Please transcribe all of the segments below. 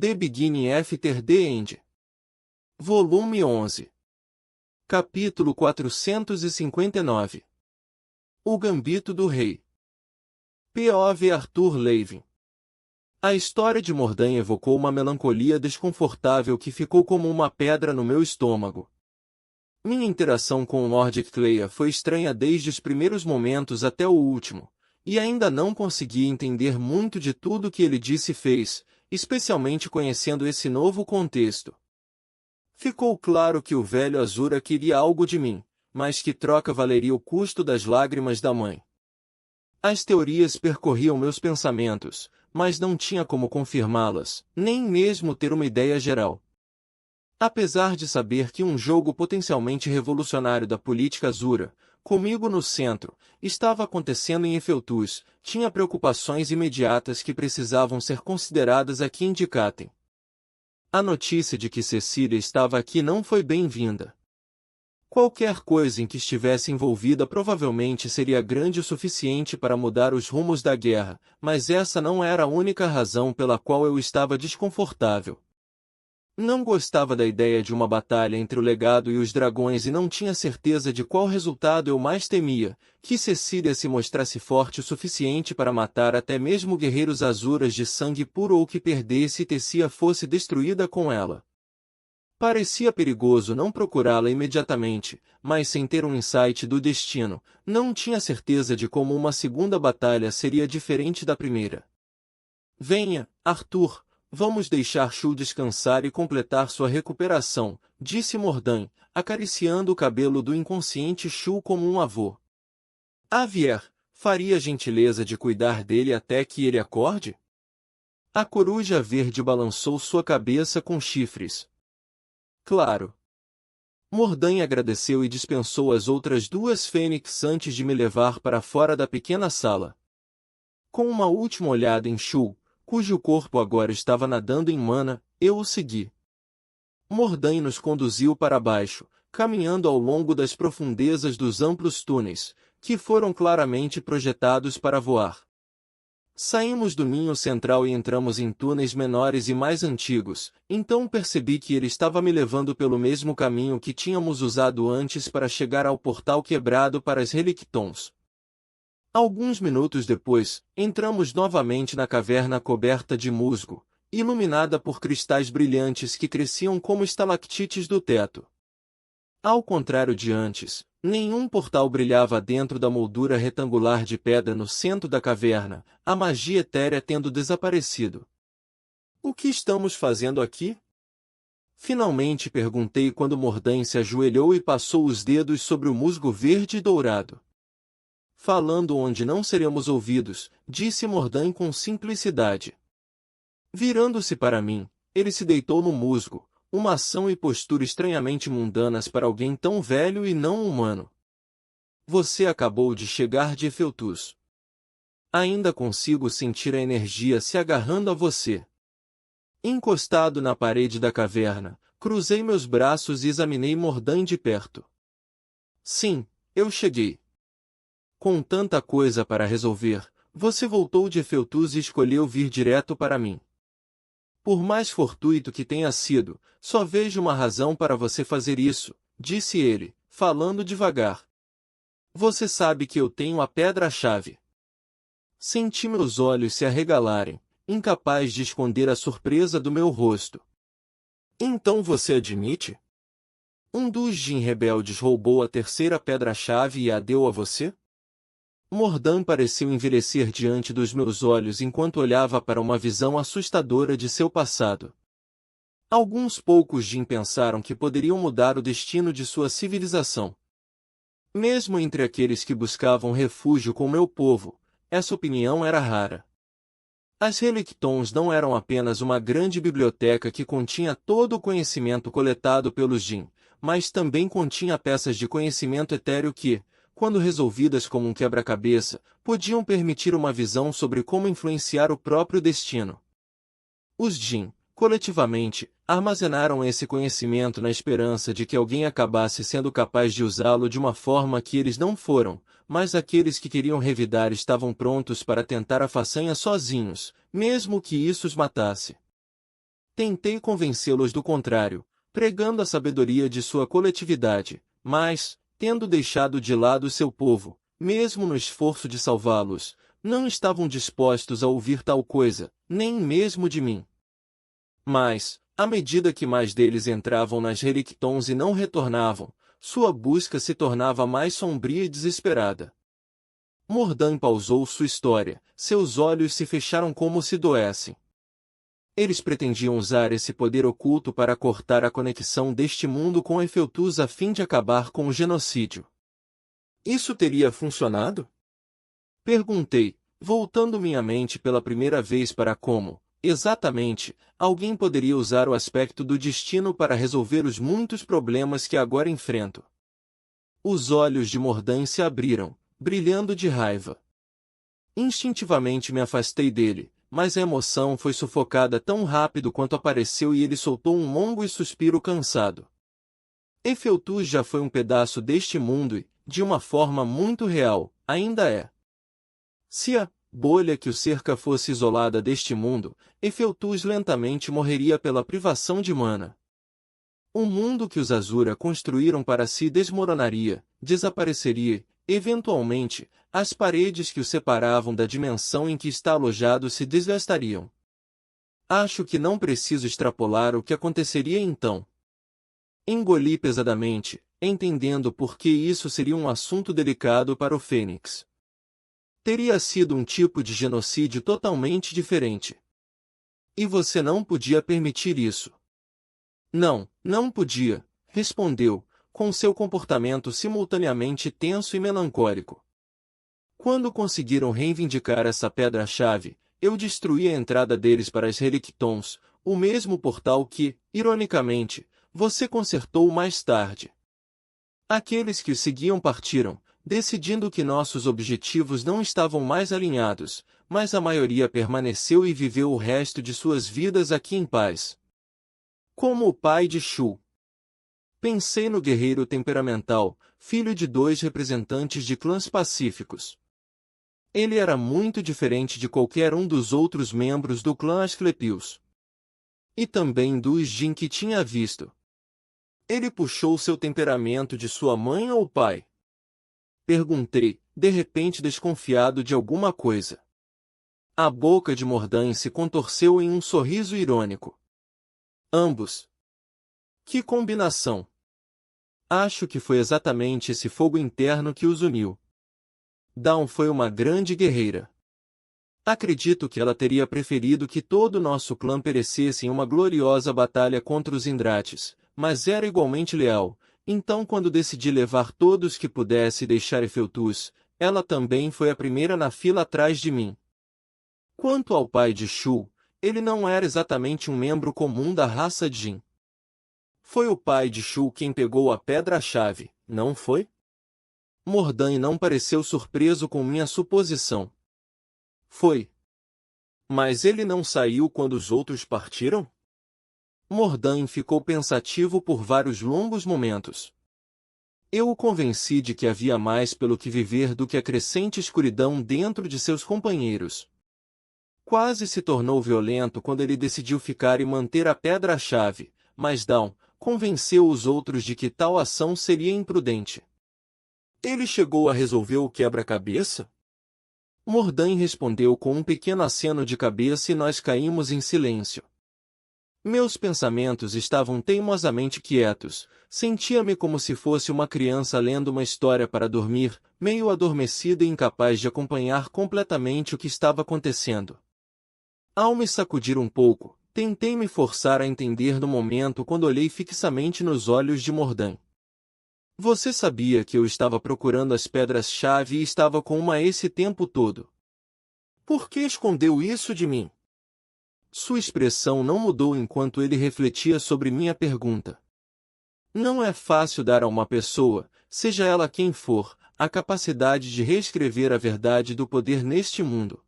The Beginning After the End. Volume 11. Capítulo 459. O Gambito do Rei. P.O.V. Arthur Levin. A história de Mordant evocou uma melancolia desconfortável que ficou como uma pedra no meu estômago. Minha interação com o Lord Cleia foi estranha desde os primeiros momentos até o último, e ainda não consegui entender muito de tudo que ele disse e fez, especialmente conhecendo esse novo contexto. Ficou claro que o velho Azura queria algo de mim, mas que troca valeria o custo das lágrimas da mãe. As teorias percorriam meus pensamentos, mas não tinha como confirmá-las, nem mesmo ter uma ideia geral. Apesar de saber que um jogo potencialmente revolucionário da política Azura, comigo no centro, estava acontecendo em Efeltus, tinha preocupações imediatas que precisavam ser consideradas aqui em Dicatem. A notícia de que Cecília estava aqui não foi bem-vinda. Qualquer coisa em que estivesse envolvida provavelmente seria grande o suficiente para mudar os rumos da guerra, mas essa não era a única razão pela qual eu estava desconfortável. Não gostava da ideia de uma batalha entre o legado e os dragões e não tinha certeza de qual resultado eu mais temia, que Cecília se mostrasse forte o suficiente para matar até mesmo guerreiros azuras de sangue puro ou que perdesse e Tessia fosse destruída com ela. Parecia perigoso não procurá-la imediatamente, mas sem ter um insight do destino, não tinha certeza de como uma segunda batalha seria diferente da primeira. Venha, Arthur. Vamos deixar Shu descansar e completar sua recuperação, disse Mordant, acariciando o cabelo do inconsciente Shu como um avô. Avier, faria a gentileza de cuidar dele até que ele acorde? A coruja verde balançou sua cabeça com chifres. Claro. Mordant agradeceu e dispensou as outras duas fênix antes de me levar para fora da pequena sala. Com uma última olhada em Shu, cujo corpo agora estava nadando em mana, eu o segui. Mordant nos conduziu para baixo, caminhando ao longo das profundezas dos amplos túneis, que foram claramente projetados para voar. Saímos do ninho central e entramos em túneis menores e mais antigos, então percebi que ele estava me levando pelo mesmo caminho que tínhamos usado antes para chegar ao portal quebrado para as Relictons. Alguns minutos depois, entramos novamente na caverna coberta de musgo, iluminada por cristais brilhantes que cresciam como estalactites do teto. Ao contrário de antes, nenhum portal brilhava dentro da moldura retangular de pedra no centro da caverna, a magia etérea tendo desaparecido. O que estamos fazendo aqui? Finalmente perguntei quando Mordant se ajoelhou e passou os dedos sobre o musgo verde e dourado. Falando onde não seremos ouvidos, disse Mordant com simplicidade. Virando-se para mim, ele se deitou no musgo, uma ação e postura estranhamente mundanas para alguém tão velho e não humano. Você acabou de chegar de Efeltus. Ainda consigo sentir a energia se agarrando a você. Encostado na parede da caverna, cruzei meus braços e examinei Mordant de perto. Sim, eu cheguei. Com tanta coisa para resolver, você voltou de Efeltus e escolheu vir direto para mim. Por mais fortuito que tenha sido, só vejo uma razão para você fazer isso, disse ele, falando devagar. Você sabe que eu tenho a pedra-chave. Senti meus olhos se arregalarem, incapaz de esconder a surpresa do meu rosto. Então você admite? Um dos Jin rebeldes roubou a terceira pedra-chave e a deu a você? Mordant pareceu envelhecer diante dos meus olhos enquanto olhava para uma visão assustadora de seu passado. Alguns poucos Jin pensaram que poderiam mudar o destino de sua civilização. Mesmo entre aqueles que buscavam refúgio com meu povo, essa opinião era rara. As Relictons não eram apenas uma grande biblioteca que continha todo o conhecimento coletado pelos Jin, mas também continha peças de conhecimento etéreo que, quando resolvidas como um quebra-cabeça, podiam permitir uma visão sobre como influenciar o próprio destino. Os Jin, coletivamente, armazenaram esse conhecimento na esperança de que alguém acabasse sendo capaz de usá-lo de uma forma que eles não foram, mas aqueles que queriam revidar estavam prontos para tentar a façanha sozinhos, mesmo que isso os matasse. Tentei convencê-los do contrário, pregando a sabedoria de sua coletividade, mas, tendo deixado de lado seu povo, mesmo no esforço de salvá-los, não estavam dispostos a ouvir tal coisa, nem mesmo de mim. Mas, à medida que mais deles entravam nas Relictons e não retornavam, sua busca se tornava mais sombria e desesperada. Mordan pausou sua história, seus olhos se fecharam como se doessem. Eles pretendiam usar esse poder oculto para cortar a conexão deste mundo com Efeltus a fim de acabar com o genocídio. Isso teria funcionado? Perguntei, voltando minha mente pela primeira vez para como, exatamente, alguém poderia usar o aspecto do destino para resolver os muitos problemas que agora enfrento. Os olhos de Mordan se abriram, brilhando de raiva. Instintivamente me afastei dele, mas a emoção foi sufocada tão rápido quanto apareceu e ele soltou um longo e suspiro cansado. Efeltus já foi um pedaço deste mundo e, de uma forma muito real, ainda é. Se a bolha que o cerca fosse isolada deste mundo, Efeltus lentamente morreria pela privação de mana. O mundo que os Azura construíram para si desmoronaria, desapareceria, eventualmente, as paredes que o separavam da dimensão em que está alojado se desgastariam. Acho que não preciso extrapolar o que aconteceria então. Engoli pesadamente, entendendo por que isso seria um assunto delicado para o Fênix. Teria sido um tipo de genocídio totalmente diferente. E você não podia permitir isso. Não, não podia, respondeu, com seu comportamento simultaneamente tenso e melancólico. Quando conseguiram reivindicar essa pedra-chave, eu destruí a entrada deles para as Relictons, o mesmo portal que, ironicamente, você consertou mais tarde. Aqueles que o seguiam partiram, decidindo que nossos objetivos não estavam mais alinhados, mas a maioria permaneceu e viveu o resto de suas vidas aqui em paz. Como o pai de Shu. Pensei no guerreiro temperamental, filho de 2 representantes de clãs pacíficos. Ele era muito diferente de qualquer um dos outros membros do clã Asclepios. E também dos Jin que tinha visto. Ele puxou seu temperamento de sua mãe ou pai? Perguntei, de repente desconfiado de alguma coisa. A boca de Mordan se contorceu em um sorriso irônico. Ambos. Que combinação! Acho que foi exatamente esse fogo interno que os uniu. Dawn foi uma grande guerreira. Acredito que ela teria preferido que todo o nosso clã perecesse em uma gloriosa batalha contra os Indrates, mas era igualmente leal, então quando decidi levar todos que pudesse e deixar Efeltus, ela também foi a primeira na fila atrás de mim. Quanto ao pai de Shu, ele não era exatamente um membro comum da raça Jin. Foi o pai de Shu quem pegou a pedra-chave, não foi? Mordan não pareceu surpreso com minha suposição. Foi. Mas ele não saiu quando os outros partiram? Mordan ficou pensativo por vários longos momentos. Eu o convenci de que havia mais pelo que viver do que a crescente escuridão dentro de seus companheiros. Quase se tornou violento quando ele decidiu ficar e manter a pedra-chave, mas Dawn convenceu os outros de que tal ação seria imprudente. Ele chegou a resolver o quebra-cabeça? Mordan respondeu com um pequeno aceno de cabeça e nós caímos em silêncio. Meus pensamentos estavam teimosamente quietos, sentia-me como se fosse uma criança lendo uma história para dormir, meio adormecida e incapaz de acompanhar completamente o que estava acontecendo. Ao me sacudir um pouco, tentei me forçar a entender no momento quando olhei fixamente nos olhos de Mordan. Você sabia que eu estava procurando as pedras-chave e estava com uma esse tempo todo. Por que escondeu isso de mim? Sua expressão não mudou enquanto ele refletia sobre minha pergunta. Não é fácil dar a uma pessoa, seja ela quem for, a capacidade de reescrever a verdade do poder neste mundo.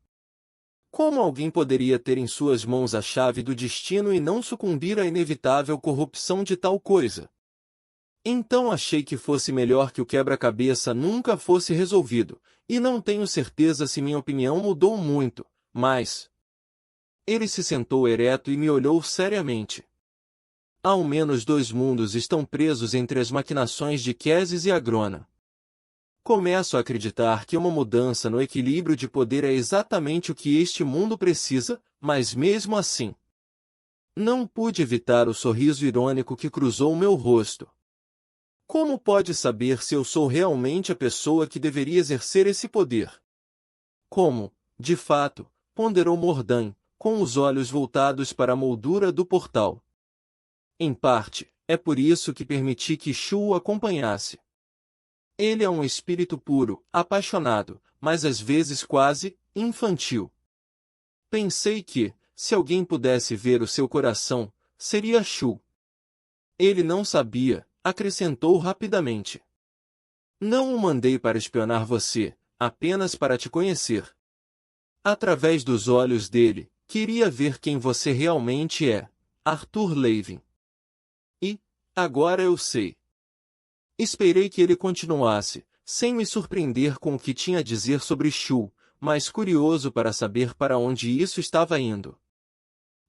Como alguém poderia ter em suas mãos a chave do destino e não sucumbir à inevitável corrupção de tal coisa? Então achei que fosse melhor que o quebra-cabeça nunca fosse resolvido, e não tenho certeza se minha opinião mudou muito, mas... Ele se sentou ereto e me olhou seriamente. Ao menos 2 mundos estão presos entre as maquinações de Queses e Agrona. Começo a acreditar que uma mudança no equilíbrio de poder é exatamente o que este mundo precisa, mas mesmo assim, não pude evitar o sorriso irônico que cruzou meu rosto. Como pode saber se eu sou realmente a pessoa que deveria exercer esse poder? Como, de fato, ponderou Mordant, com os olhos voltados para a moldura do portal. Em parte, é por isso que permiti que Shu o acompanhasse. Ele é um espírito puro, apaixonado, mas às vezes quase infantil. Pensei que, se alguém pudesse ver o seu coração, seria Shu. Ele não sabia, acrescentou rapidamente. Não o mandei para espionar você, apenas para te conhecer. Através dos olhos dele, queria ver quem você realmente é, Arthur Levin. E, agora eu sei. Esperei que ele continuasse, sem me surpreender com o que tinha a dizer sobre Shu, mas curioso para saber para onde isso estava indo.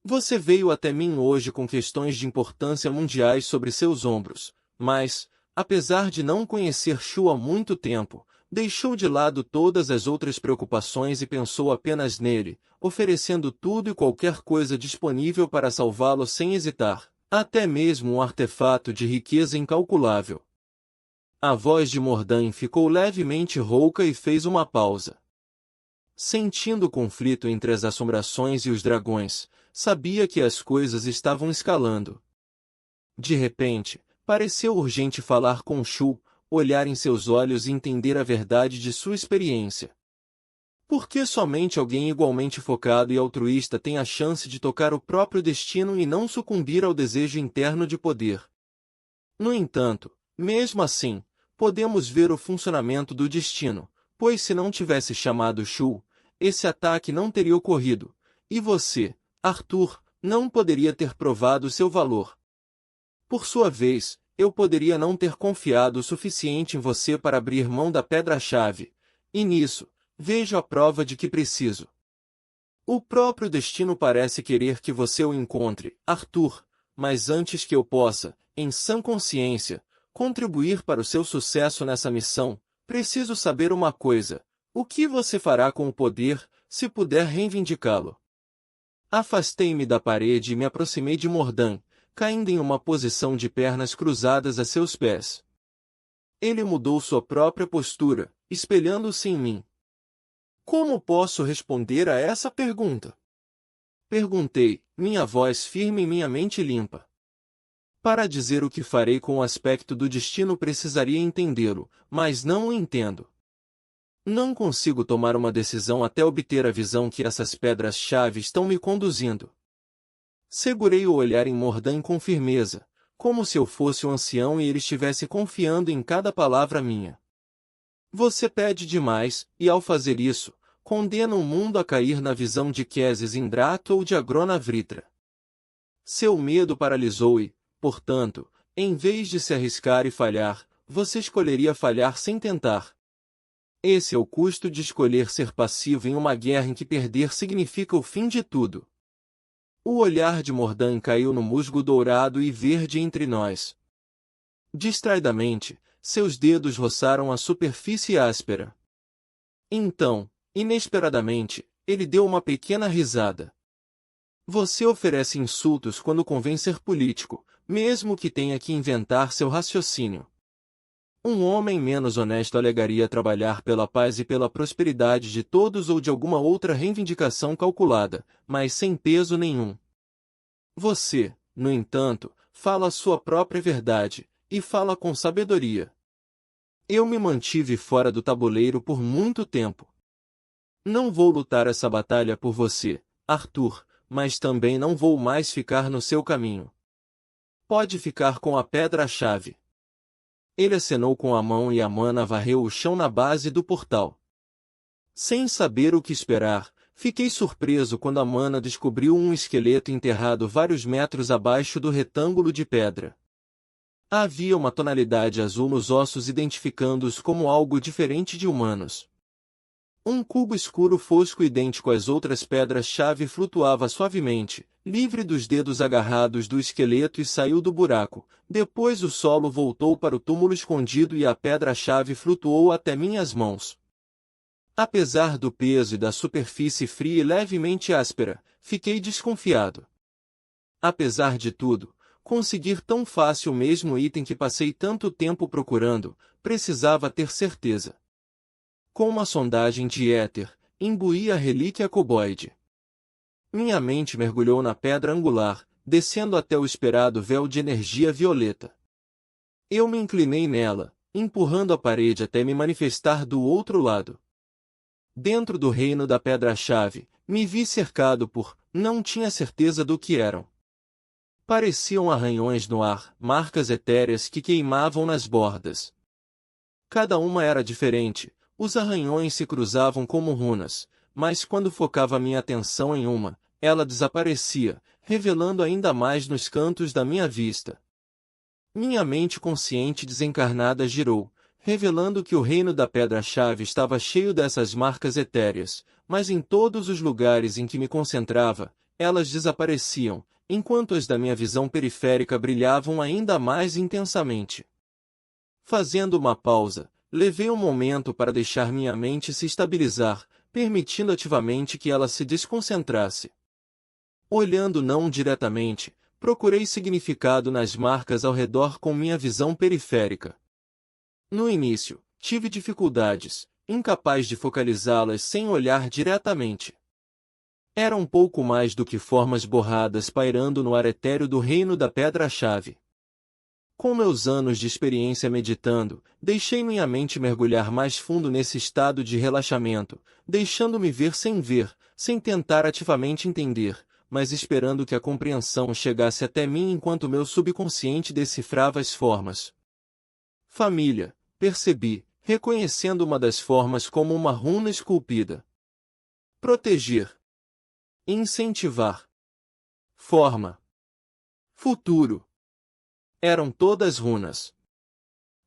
Você veio até mim hoje com questões de importância mundiais sobre seus ombros, mas, apesar de não conhecer Shu há muito tempo, deixou de lado todas as outras preocupações e pensou apenas nele, oferecendo tudo e qualquer coisa disponível para salvá-lo sem hesitar, até mesmo um artefato de riqueza incalculável. A voz de Mordant ficou levemente rouca e fez uma pausa. Sentindo o conflito entre as assombrações e os dragões, sabia que as coisas estavam escalando. De repente, pareceu urgente falar com Shu, olhar em seus olhos e entender a verdade de sua experiência. Por que somente alguém igualmente focado e altruísta tem a chance de tocar o próprio destino e não sucumbir ao desejo interno de poder? No entanto, mesmo assim, podemos ver o funcionamento do destino, pois se não tivesse chamado Shu, esse ataque não teria ocorrido, e você, Arthur, não poderia ter provado seu valor. Por sua vez, eu poderia não ter confiado o suficiente em você para abrir mão da pedra-chave, e nisso, vejo a prova de que preciso. O próprio destino parece querer que você o encontre, Arthur, mas antes que eu possa, em sã consciência, contribuir para o seu sucesso nessa missão, preciso saber uma coisa: o que você fará com o poder, se puder reivindicá-lo? Afastei-me da parede e me aproximei de Mordant, caindo em uma posição de pernas cruzadas a seus pés. Ele mudou sua própria postura, espelhando-se em mim. Como posso responder a essa pergunta? Perguntei, minha voz firme e minha mente limpa. Para dizer o que farei com o aspecto do destino precisaria entendê-lo, mas não o entendo. Não consigo tomar uma decisão até obter a visão que essas pedras-chave estão me conduzindo. Segurei o olhar em Mordant com firmeza, como se eu fosse um ancião e ele estivesse confiando em cada palavra minha. Você pede demais, e ao fazer isso, condena o mundo a cair na visão de Queses ingrato ou de Agrona Vritra. Seu medo paralisou e, portanto, em vez de se arriscar e falhar, você escolheria falhar sem tentar. Esse é o custo de escolher ser passivo em uma guerra em que perder significa o fim de tudo. O olhar de Mordant caiu no musgo dourado e verde entre nós. Distraidamente, seus dedos roçaram a superfície áspera. Então, inesperadamente, ele deu uma pequena risada. Você oferece insultos quando convém ser político, mesmo que tenha que inventar seu raciocínio. Um homem menos honesto alegaria trabalhar pela paz e pela prosperidade de todos ou de alguma outra reivindicação calculada, mas sem peso nenhum. Você, no entanto, fala a sua própria verdade, e fala com sabedoria. Eu me mantive fora do tabuleiro por muito tempo. Não vou lutar essa batalha por você, Arthur, mas também não vou mais ficar no seu caminho. Pode ficar com a pedra-chave. Ele acenou com a mão e a mana varreu o chão na base do portal. Sem saber o que esperar, fiquei surpreso quando a mana descobriu um esqueleto enterrado vários metros abaixo do retângulo de pedra. Havia uma tonalidade azul nos ossos identificando-os como algo diferente de humanos. Um cubo escuro fosco idêntico às outras pedras-chave flutuava suavemente, livre dos dedos agarrados do esqueleto e saiu do buraco. Depois o solo voltou para o túmulo escondido e a pedra-chave flutuou até minhas mãos. Apesar do peso e da superfície fria e levemente áspera, fiquei desconfiado. Apesar de tudo, conseguir tão fácil o mesmo item que passei tanto tempo procurando, precisava ter certeza. Com uma sondagem de éter, imbuí a relíquia cuboide. Minha mente mergulhou na pedra angular, descendo até o esperado véu de energia violeta. Eu me inclinei nela, empurrando a parede até me manifestar do outro lado. Dentro do reino da pedra-chave, me vi cercado por, não tinha certeza do que eram. Pareciam arranhões no ar, marcas etéreas que queimavam nas bordas. Cada uma era diferente. Os arranhões se cruzavam como runas, mas quando focava minha atenção em uma, ela desaparecia, revelando ainda mais nos cantos da minha vista. Minha mente consciente desencarnada girou, revelando que o reino da pedra-chave estava cheio dessas marcas etéreas, mas em todos os lugares em que me concentrava, elas desapareciam, enquanto as da minha visão periférica brilhavam ainda mais intensamente. Fazendo uma pausa, levei um momento para deixar minha mente se estabilizar, permitindo ativamente que ela se desconcentrasse. Olhando não diretamente, procurei significado nas marcas ao redor com minha visão periférica. No início, tive dificuldades, incapaz de focalizá-las sem olhar diretamente. Era um pouco mais do que formas borradas pairando no ar etéreo do reino da pedra-chave. Com meus anos de experiência meditando, deixei minha mente mergulhar mais fundo nesse estado de relaxamento, deixando-me ver, sem tentar ativamente entender, mas esperando que a compreensão chegasse até mim enquanto meu subconsciente decifrava as formas. Família, percebi, reconhecendo uma das formas como uma runa esculpida. Proteger. Incentivar. Forma. Futuro. Eram todas runas.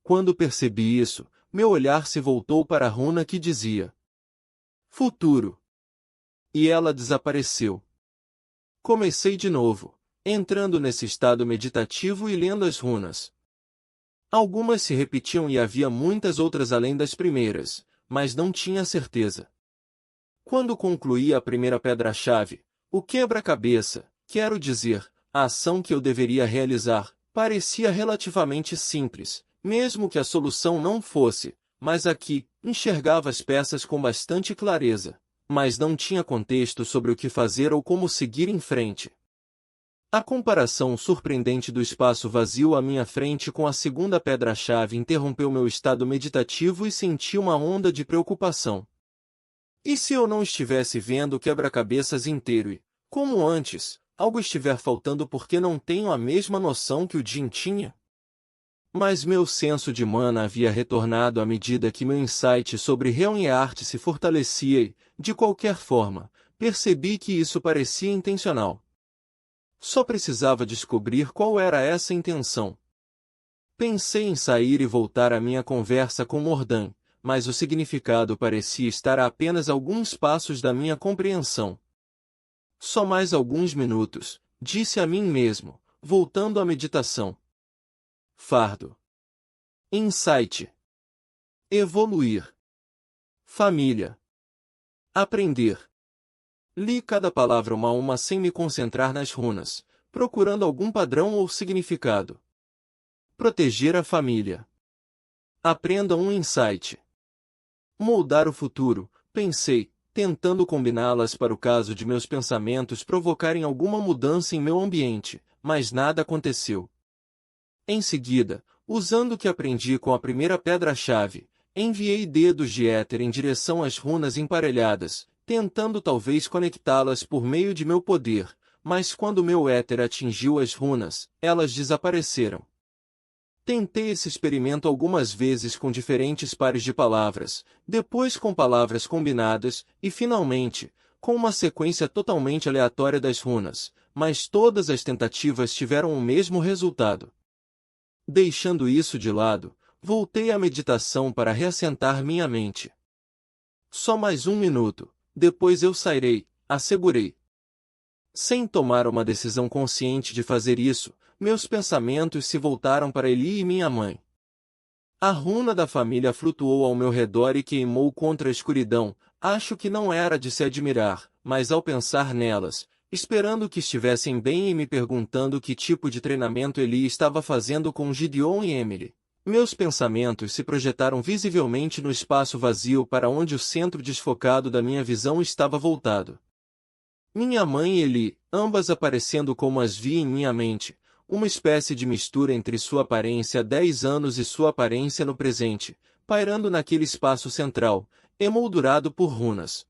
Quando percebi isso, meu olhar se voltou para a runa que dizia futuro. E ela desapareceu. Comecei de novo, entrando nesse estado meditativo e lendo as runas. Algumas se repetiam e havia muitas outras além das primeiras, mas não tinha certeza. Quando concluí a primeira pedra-chave, o quebra-cabeça, quero dizer, a ação que eu deveria realizar, parecia relativamente simples, mesmo que a solução não fosse, mas aqui, enxergava as peças com bastante clareza, mas não tinha contexto sobre o que fazer ou como seguir em frente. A comparação surpreendente do espaço vazio à minha frente com a segunda pedra-chave interrompeu meu estado meditativo e senti uma onda de preocupação. E se eu não estivesse vendo o quebra-cabeças inteiro e, como antes, algo estiver faltando porque não tenho a mesma noção que o Jin tinha? Mas meu senso de mana havia retornado à medida que meu insight sobre Reonheart se fortalecia e, de qualquer forma, percebi que isso parecia intencional. Só precisava descobrir qual era essa intenção. Pensei em sair e voltar à minha conversa com Mordan, mas o significado parecia estar a apenas alguns passos da minha compreensão. Só mais alguns minutos, disse a mim mesmo, voltando à meditação. Fardo. Insight. Evoluir. Família. Aprender. Li cada palavra uma a uma sem me concentrar nas runas, procurando algum padrão ou significado. Proteger a família. Aprenda um insight. Moldar o futuro, pensei, tentando combiná-las para o caso de meus pensamentos provocarem alguma mudança em meu ambiente, mas nada aconteceu. Em seguida, usando o que aprendi com a primeira pedra-chave, enviei dedos de éter em direção às runas emparelhadas, tentando talvez conectá-las por meio de meu poder, mas quando meu éter atingiu as runas, elas desapareceram. Tentei esse experimento algumas vezes com diferentes pares de palavras, depois com palavras combinadas, e finalmente, com uma sequência totalmente aleatória das runas, mas todas as tentativas tiveram o mesmo resultado. Deixando isso de lado, voltei à meditação para reassentar minha mente. Só mais um minuto, depois eu sairei, assegurei. Sem tomar uma decisão consciente de fazer isso, meus pensamentos se voltaram para Eli e minha mãe. A runa da família flutuou ao meu redor e queimou contra a escuridão. Acho que não era de se admirar, mas ao pensar nelas, esperando que estivessem bem e me perguntando que tipo de treinamento Eli estava fazendo com Gideon e Emily, meus pensamentos se projetaram visivelmente no espaço vazio para onde o centro desfocado da minha visão estava voltado. Minha mãe e Eli, ambas aparecendo como as vi em minha mente, uma espécie de mistura entre sua aparência há 10 anos e sua aparência no presente, pairando naquele espaço central, emoldurado por runas.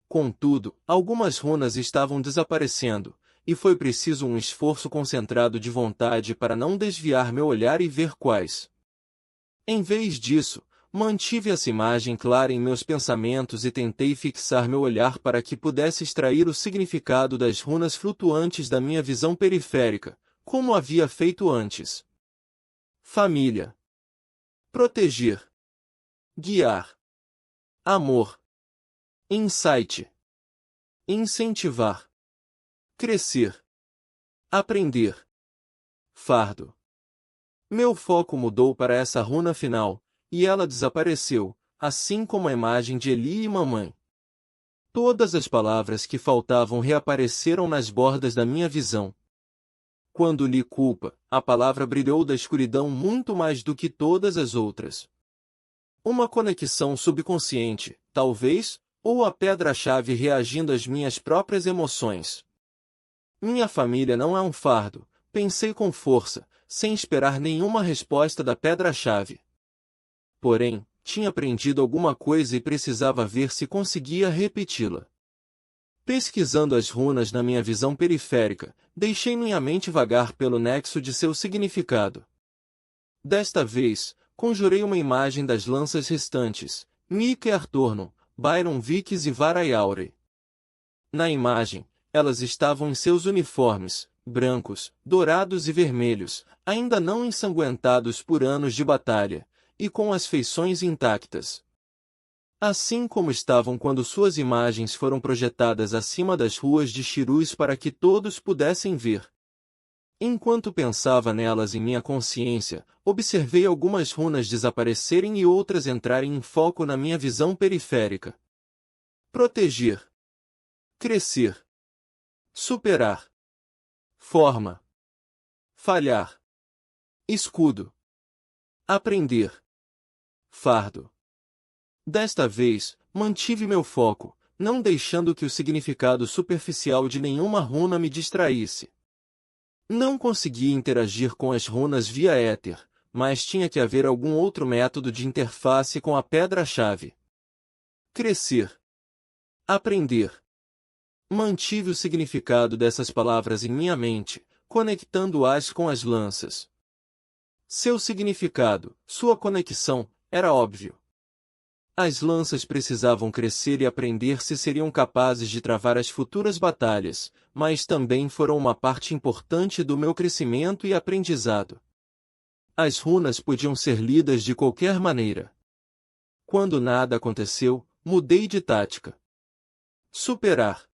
Contudo, algumas runas estavam desaparecendo, e foi preciso um esforço concentrado de vontade para não desviar meu olhar e ver quais. Em vez disso, mantive essa imagem clara em meus pensamentos e tentei fixar meu olhar para que pudesse extrair o significado das runas flutuantes da minha visão periférica, como havia feito antes. Família. Proteger. Guiar. Amor. Insight. Incentivar. Crescer. Aprender. Fardo. Meu foco mudou para essa runa final, e ela desapareceu, assim como a imagem de Eli e mamãe. Todas as palavras que faltavam reapareceram nas bordas da minha visão. Quando li culpa, a palavra brilhou da escuridão muito mais do que todas as outras. Uma conexão subconsciente, talvez, ou a pedra-chave reagindo às minhas próprias emoções. Minha família não é um fardo, pensei com força, sem esperar nenhuma resposta da pedra-chave. Porém, tinha aprendido alguma coisa e precisava ver se conseguia repeti-la. Pesquisando as runas na minha visão periférica, deixei minha mente vagar pelo nexo de seu significado. Desta vez, conjurei uma imagem das lanças restantes, Mika e Artorno, Byron Vikes e Varayaure. Na imagem, elas estavam em seus uniformes, brancos, dourados e vermelhos, ainda não ensanguentados por anos de batalha, e com as feições intactas. Assim como estavam quando suas imagens foram projetadas acima das ruas de Shirus para que todos pudessem ver. Enquanto pensava nelas em minha consciência, observei algumas runas desaparecerem e outras entrarem em foco na minha visão periférica. Proteger. Crescer. Superar. Forma. Falhar. Escudo. Aprender. Fardo. Desta vez, mantive meu foco, não deixando que o significado superficial de nenhuma runa me distraísse. Não conseguia interagir com as runas via éter, mas tinha que haver algum outro método de interface com a pedra-chave. Crescer. Aprender. Mantive o significado dessas palavras em minha mente, conectando-as com as lanças. Seu significado, sua conexão, era óbvio. As lanças precisavam crescer e aprender se seriam capazes de travar as futuras batalhas, mas também foram uma parte importante do meu crescimento e aprendizado. As runas podiam ser lidas de qualquer maneira. Quando nada aconteceu, mudei de tática. Superar.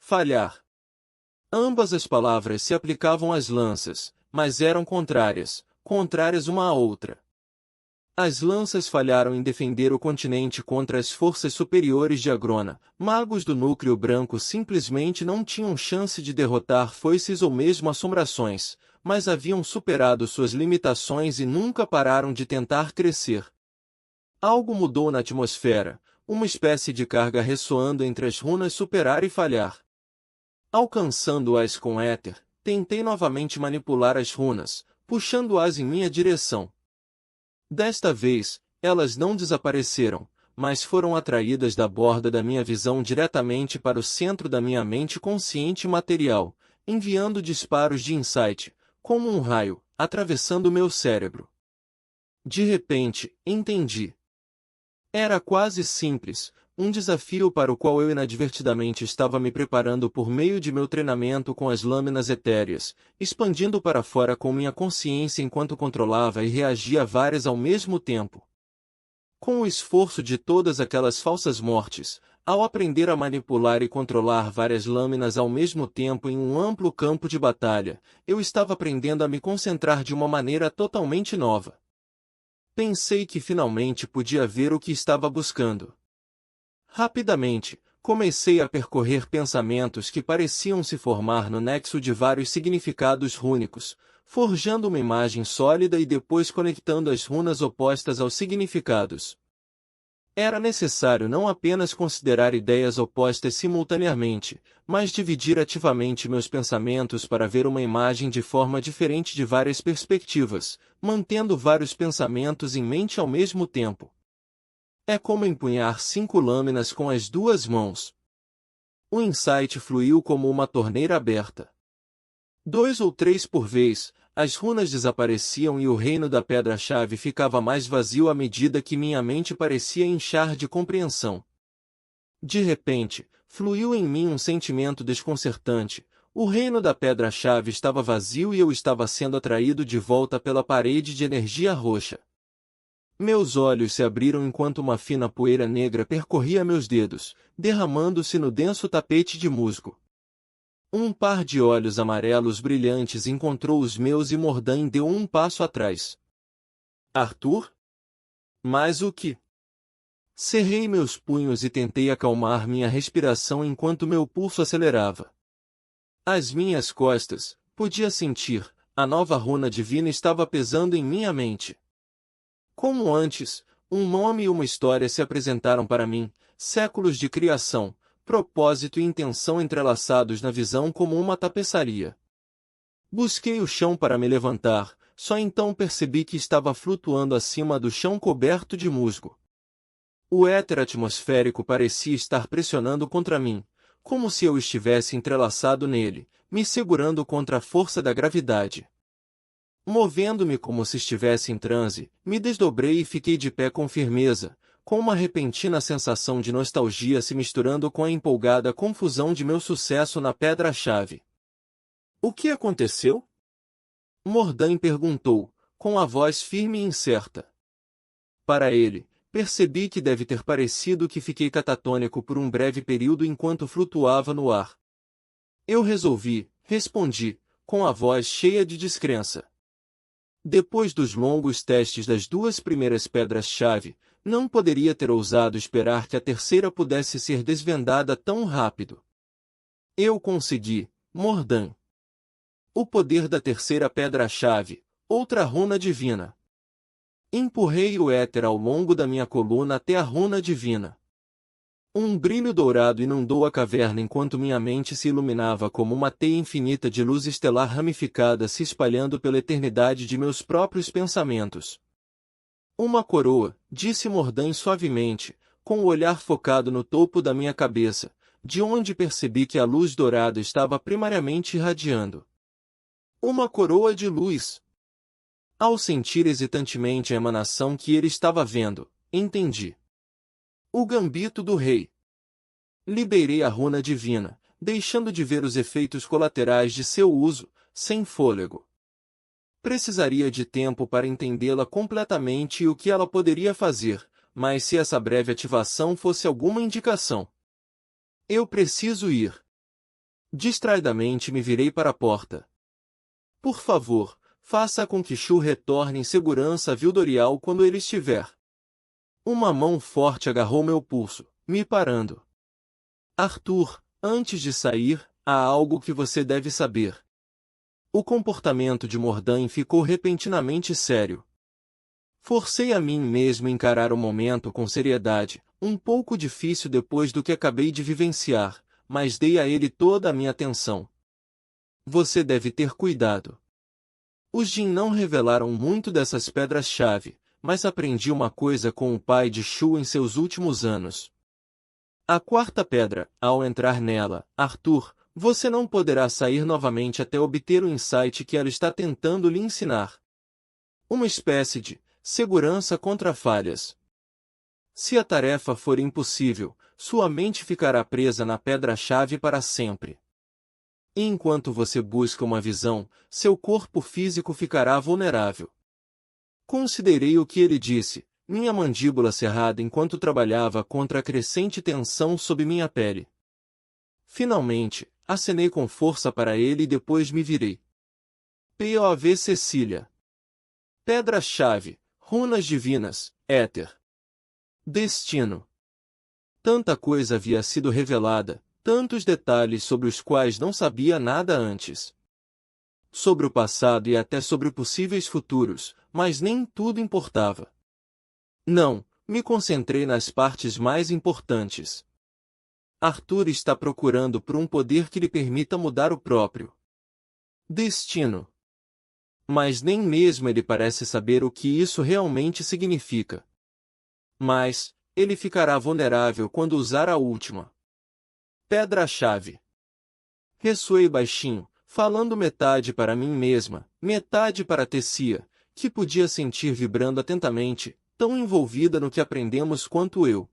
Falhar. Ambas as palavras se aplicavam às lanças, mas eram contrárias uma à outra. As lanças falharam em defender o continente contra as forças superiores de Agrona. Magos do núcleo branco simplesmente não tinham chance de derrotar foices ou mesmo assombrações, mas haviam superado suas limitações e nunca pararam de tentar crescer. Algo mudou na atmosfera, uma espécie de carga ressoando entre as runas superar e falhar. Alcançando-as com éter, tentei novamente manipular as runas, puxando-as em minha direção. Desta vez, elas não desapareceram, mas foram atraídas da borda da minha visão diretamente para o centro da minha mente consciente e material, enviando disparos de insight, como um raio, atravessando meu cérebro. De repente, entendi. Era quase simples, um desafio para o qual eu inadvertidamente estava me preparando por meio de meu treinamento com as lâminas etéreas, expandindo para fora com minha consciência enquanto controlava e reagia a várias ao mesmo tempo. Com o esforço de todas aquelas falsas mortes, ao aprender a manipular e controlar várias lâminas ao mesmo tempo em um amplo campo de batalha, eu estava aprendendo a me concentrar de uma maneira totalmente nova. Pensei que finalmente podia ver o que estava buscando. Rapidamente, comecei a percorrer pensamentos que pareciam se formar no nexo de vários significados rúnicos, forjando uma imagem sólida e depois conectando as runas opostas aos significados. Era necessário não apenas considerar ideias opostas simultaneamente, mas dividir ativamente meus pensamentos para ver uma imagem de forma diferente de várias perspectivas, mantendo vários pensamentos em mente ao mesmo tempo. É como empunhar 5 lâminas com as 2 mãos. O insight fluiu como uma torneira aberta. 2 ou 3 por vez, as runas desapareciam e o reino da pedra-chave ficava mais vazio à medida que minha mente parecia inchar de compreensão. De repente, fluiu em mim um sentimento desconcertante. O reino da pedra-chave estava vazio e eu estava sendo atraído de volta pela parede de energia roxa. Meus olhos se abriram enquanto uma fina poeira negra percorria meus dedos, derramando-se no denso tapete de musgo. Um par de olhos amarelos brilhantes encontrou os meus e Mordain deu um passo atrás. Arthur? Mas o que? Cerrei meus punhos e tentei acalmar minha respiração enquanto meu pulso acelerava. Às minhas costas, podia sentir, a nova runa divina estava pesando em minha mente. Como antes, um nome e uma história se apresentaram para mim, séculos de criação, propósito e intenção entrelaçados na visão como uma tapeçaria. Busquei o chão para me levantar, só então percebi que estava flutuando acima do chão coberto de musgo. O éter atmosférico parecia estar pressionando contra mim, como se eu estivesse entrelaçado nele, me segurando contra a força da gravidade. Movendo-me como se estivesse em transe, me desdobrei e fiquei de pé com firmeza, com uma repentina sensação de nostalgia se misturando com a empolgada confusão de meu sucesso na pedra-chave. O que aconteceu? Mordain perguntou, com a voz firme e incerta. Para ele, percebi que deve ter parecido que fiquei catatônico por um breve período enquanto flutuava no ar. Eu respondi, com a voz cheia de descrença. Depois dos longos testes das 2 primeiras pedras-chave, não poderia ter ousado esperar que a terceira pudesse ser desvendada tão rápido. Eu consegui, Mordain. O poder da terceira pedra-chave, outra runa divina. Empurrei o éter ao longo da minha coluna até a runa divina. Um brilho dourado inundou a caverna enquanto minha mente se iluminava como uma teia infinita de luz estelar ramificada se espalhando pela eternidade de meus próprios pensamentos. Uma coroa, disse Mordain suavemente, com o olhar focado no topo da minha cabeça, de onde percebi que a luz dourada estava primariamente irradiando. Uma coroa de luz. Ao sentir hesitantemente a emanação que ele estava vendo, entendi. O gambito do rei. Liberei a runa divina, deixando de ver os efeitos colaterais de seu uso, sem fôlego. Precisaria de tempo para entendê-la completamente e o que ela poderia fazer, mas se essa breve ativação fosse alguma indicação. Eu preciso ir. Distraidamente me virei para a porta. Por favor, faça com que Shu retorne em segurança a Vildorial quando ele estiver. Uma mão forte agarrou meu pulso, me parando. Arthur, antes de sair, há algo que você deve saber. O comportamento de Mordain ficou repentinamente sério. Forcei a mim mesmo a encarar o momento com seriedade, um pouco difícil depois do que acabei de vivenciar, mas dei a ele toda a minha atenção. Você deve ter cuidado. Os Jin não revelaram muito dessas pedras-chave, mas aprendi uma coisa com o pai de Shu em seus últimos anos. A 4ª pedra, ao entrar nela, Arthur, você não poderá sair novamente até obter o insight que ela está tentando lhe ensinar. Uma espécie de segurança contra falhas. Se a tarefa for impossível, sua mente ficará presa na pedra-chave para sempre. E enquanto você busca uma visão, seu corpo físico ficará vulnerável. Considerei o que ele disse, minha mandíbula cerrada enquanto trabalhava contra a crescente tensão sob minha pele. Finalmente, acenei com força para ele e depois me virei. POV Cecília. Pedra-chave, runas divinas, éter. Destino. Tanta coisa havia sido revelada, tantos detalhes sobre os quais não sabia nada antes. Sobre o passado e até sobre possíveis futuros, mas nem tudo importava. Não, me concentrei nas partes mais importantes. Arthur está procurando por um poder que lhe permita mudar o próprio destino. Mas nem mesmo ele parece saber o que isso realmente significa. Mas, ele ficará vulnerável quando usar a última pedra-chave. Ressoei baixinho, falando metade para mim mesma, metade para Tessia, que podia sentir vibrando atentamente, tão envolvida no que aprendemos quanto eu.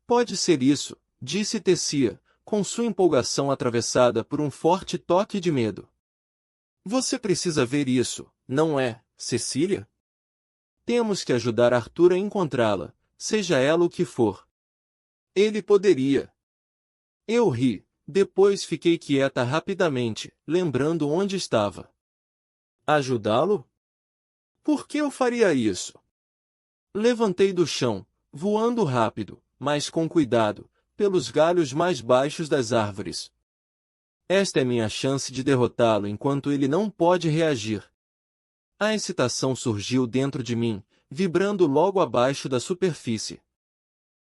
Pode ser isso, disse Tessia, com sua empolgação atravessada por um forte toque de medo. Você precisa ver isso, não é, Cecília? Temos que ajudar Arthur a encontrá-la, seja ela o que for. Ele poderia. Eu ri, depois fiquei quieta rapidamente, lembrando onde estava. Ajudá-lo? Por que eu faria isso? Levantei do chão, voando rápido, mas com cuidado, pelos galhos mais baixos das árvores. Esta é minha chance de derrotá-lo enquanto ele não pode reagir. A excitação surgiu dentro de mim, vibrando logo abaixo da superfície.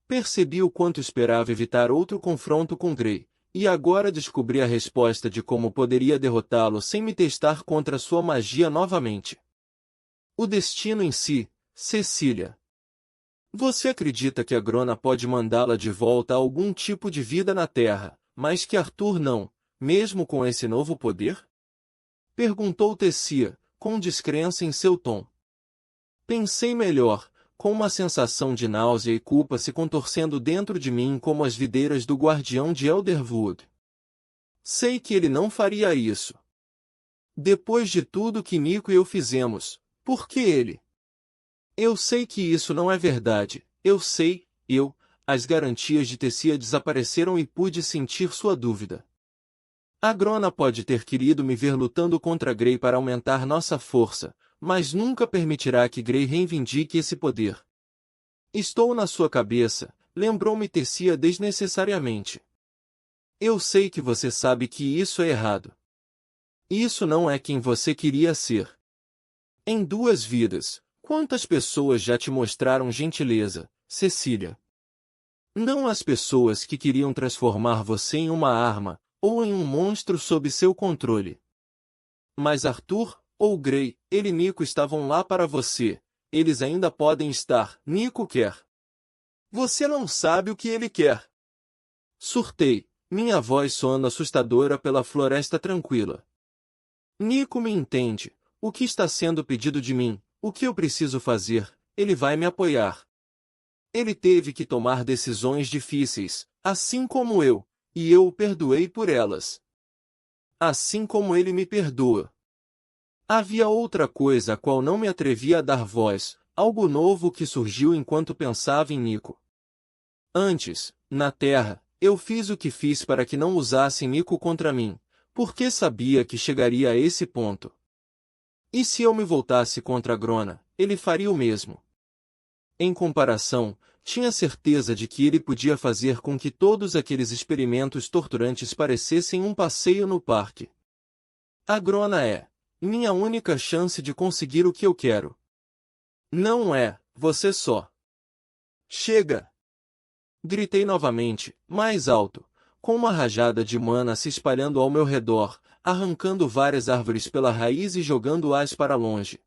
Percebi o quanto esperava evitar outro confronto com Gray, e agora descobri a resposta de como poderia derrotá-lo sem me testar contra sua magia novamente. O destino em si, Cecília. Você acredita que a Grona pode mandá-la de volta a algum tipo de vida na Terra, mas que Arthur não, mesmo com esse novo poder? Perguntou Tessia, com descrença em seu tom. Pensei melhor, com uma sensação de náusea e culpa se contorcendo dentro de mim como as videiras do guardião de Elderwood. Sei que ele não faria isso. Depois de tudo que Nico e eu fizemos, por que ele? Eu sei que isso não é verdade, eu sei, as garantias de Tessia desapareceram e pude sentir sua dúvida. A Grona pode ter querido me ver lutando contra Gray para aumentar nossa força, mas nunca permitirá que Gray reivindique esse poder. Estou na sua cabeça, lembrou-me Tessia desnecessariamente. Eu sei que você sabe que isso é errado. Isso não é quem você queria ser. Em 2 vidas, quantas pessoas já te mostraram gentileza, Cecília? Não as pessoas que queriam transformar você em uma arma, ou em um monstro sob seu controle. Mas Arthur, ou Gray, ele e Nico estavam lá para você. Eles ainda podem estar. Nico quer. Você não sabe o que ele quer. Surtei, minha voz soando assustadora pela floresta tranquila. Nico me entende. O que está sendo pedido de mim, o que eu preciso fazer, ele vai me apoiar. Ele teve que tomar decisões difíceis, assim como eu, e eu o perdoei por elas. Assim como ele me perdoa. Havia outra coisa a qual não me atrevia a dar voz, algo novo que surgiu enquanto pensava em Nico. Antes, na Terra, eu fiz o que fiz para que não usassem Nico contra mim, porque sabia que chegaria a esse ponto. E se eu me voltasse contra Grona, ele faria o mesmo. Em comparação, tinha certeza de que ele podia fazer com que todos aqueles experimentos torturantes parecessem um passeio no parque. A Grona é minha única chance de conseguir o que eu quero. Não é, você só. Chega! Gritei novamente, mais alto, com uma rajada de mana se espalhando ao meu redor, arrancando várias árvores pela raiz e jogando-as para longe.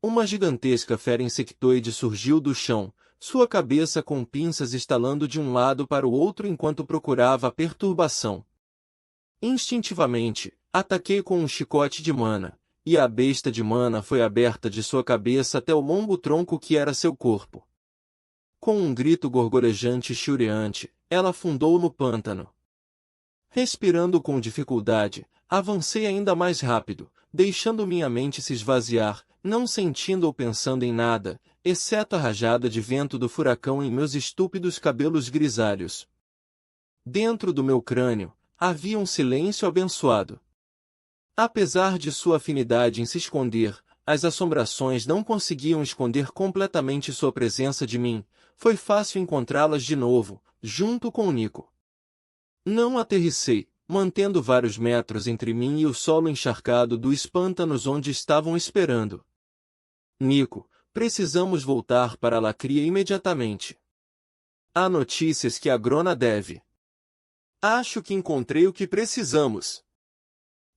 Uma gigantesca fera insectoide surgiu do chão, sua cabeça com pinças estalando de um lado para o outro enquanto procurava a perturbação. Instintivamente, ataquei com um chicote de mana, e a besta de mana foi aberta de sua cabeça até o longo tronco que era seu corpo. Com um grito gorgorejante e chiureante, ela afundou no pântano. Respirando com dificuldade, avancei ainda mais rápido, deixando minha mente se esvaziar, não sentindo ou pensando em nada, exceto a rajada de vento do furacão em meus estúpidos cabelos grisalhos. Dentro do meu crânio, havia um silêncio abençoado. Apesar de sua afinidade em se esconder, as assombrações não conseguiam esconder completamente sua presença de mim. Foi fácil encontrá-las de novo, junto com o Nico. Não aterrissei, mantendo vários metros entre mim e o solo encharcado dos pântanos onde estavam esperando. Nico, precisamos voltar para a Lacria imediatamente. Há notícias que a Grona deve. Acho que encontrei o que precisamos.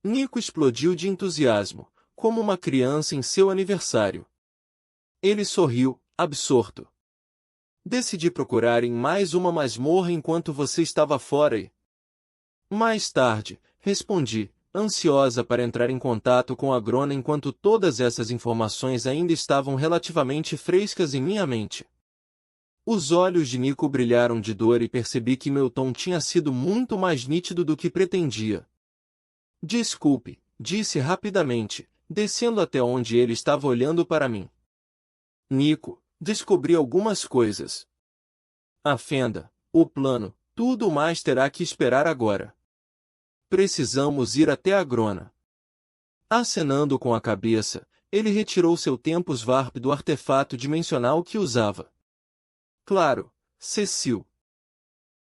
Nico explodiu de entusiasmo, como uma criança em seu aniversário. Ele sorriu, absorto. Decidi procurar em mais uma masmorra enquanto você estava fora e... Mais tarde, respondi, ansiosa para entrar em contato com a Grona enquanto todas essas informações ainda estavam relativamente frescas em minha mente. Os olhos de Nico brilharam de dor e percebi que meu tom tinha sido muito mais nítido do que pretendia. Desculpe, disse rapidamente, descendo até onde ele estava olhando para mim. Nico, descobri algumas coisas. A fenda, o plano, tudo mais terá que esperar agora. Precisamos ir até a Grona. Acenando com a cabeça, ele retirou seu Tempus Varp do artefato dimensional que usava. Claro, Cecil,